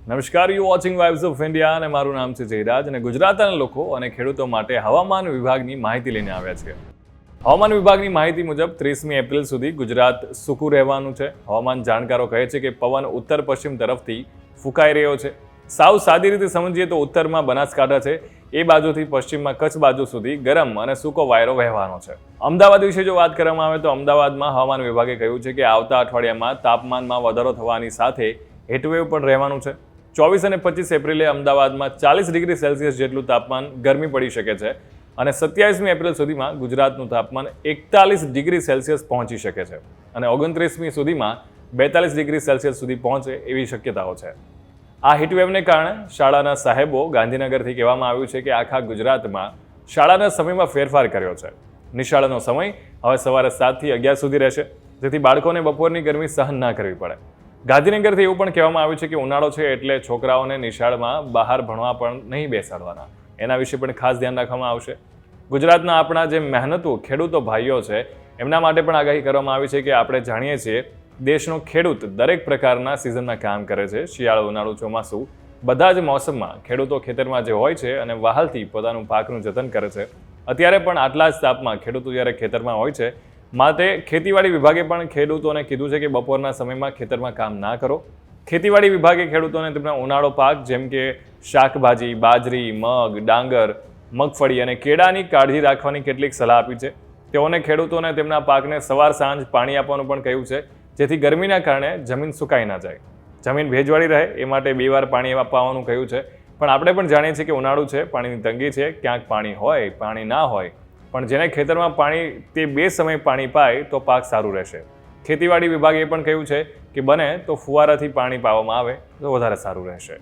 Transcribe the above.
નમસ્કાર, you watching vibes of India અને મારું નામ છે જયરાજ અને ગુજરાતના લોકો અને ખેડૂતો માટે હવામાન વિભાગની માહિતી લઈને આવ્યા છે. હવામાન વિભાગની માહિતી મુજબ 30મી એપ્રિલ સુધી ગુજરાત સૂકું રહેવાનું છે. હવામાન જાણકારો કહે છે કે પવન ઉત્તર પશ્ચિમ તરફથી ફૂંકાઈ રહ્યો છે. સાવ સાદી રીતે સમજીએ તો ઉત્તરમાં બનાસકાંઠા છે, એ બાજુથી પશ્ચિમમાં કચ્છ બાજુ સુધી ગરમ અને સૂકો વાયરો વહેવાનો છે. અમદાવાદ વિશે જો વાત કરવામાં આવે તો અમદાવાદમાં હવામાન વિભાગે કહ્યું છે કે આવતા અઠવાડિયામાં તાપમાનમાં વધારો થવાની સાથે હીટવેવ પણ રહેવાનું છે. 24 અને 25 એપ્રિલે અમદાવાદમાં 40 ડિગ્રી સેલ્સિયસ જેટલું તાપમાન ગરમી પડી શકે છે અને 27મી એપ્રિલ સુધીમાં ગુજરાતનું તાપમાન 41 ડિગ્રી સેલ્સિયસ પહોંચી શકે છે અને 29મી સુધીમાં 42 ડિગ્રી સેલ્સિયસ સુધી પહોંચે એવી શક્યતાઓ છે. આ હીટવેવને કારણે શાળાના સાહેબો ગાંધીનગરથી કહેવામાં આવ્યું છે કે આખા ગુજરાતમાં શાળાના સમયમાં ફેરફાર કર્યો છે. નિશાળાનો સમય હવે સવારે 7 થી 11 સુધી રહેશે, જેથી બાળકોને બપોરની ગરમી સહન ના કરવી પડે. ગાંધીનગરથી એવું પણ કહેવામાં આવ્યું છે કે ઉનાળો છે એટલે છોકરાઓને નિશાળમાં બહાર ભણવા પણ નહીં બેસાડવાના. એના વિશે પણ ખાસ ધ્યાન રાખવામાં આવશે. ગુજરાતના આપણા જે મહેનતુ ખેડૂતો ભાઈઓ છે એમના માટે પણ આગાહી કરવામાં આવી છે કે આપણે જાણીએ છીએ દેશનો ખેડૂત દરેક પ્રકારના સિઝનમાં કામ કરે છે. શિયાળો, ઉનાળુ, ચોમાસું બધા જ મોસમમાં ખેડૂતો ખેતરમાં જે હોય છે અને વહાલથી પોતાનું પાકનું જતન કરે છે. અત્યારે પણ આટલા જ તાપમાં ખેડૂતો જ્યારે ખેતરમાં હોય છે, માટે ખેતીવાડી વિભાગે પણ ખેડૂતોને કીધું છે કે બપોરના સમયમાં ખેતરમાં કામ ના કરો. ખેતીવાડી વિભાગે ખેડૂતોને તેમના ઉનાળો પાક જેમ કે શાકભાજી, બાજરી, મગ, ડાંગર, મગફળી અને કેળાની કાળજી રાખવાની કેટલીક સલાહ આપી છે. તેઓને ખેડૂતોને તેમના પાકને સવાર સાંજ પાણી આપવાનું પણ કહ્યું છે, જેથી ગરમીના કારણે જમીન સુકાઈ ના જાય. જમીન ભેજવાળી રહે એ માટે 2 વાર પાણી આપવાનું કહ્યું છે. પણ આપણે પણ જાણીએ છીએ કે ઉનાળુ છે, પાણીની તંગી છે, ક્યાંક પાણી હોય, પાણી ના હોય, પણ જેને ખેતરમાં પાણી તે 2 સમય પાણી પાય તો પાક સારું રહેશે. ખેતીવાડી વિભાગે એ પણ કહ્યું છે કે બને તો ફુવારાથી પાણી પાવામાં આવે તો વધારે સારું રહેશે.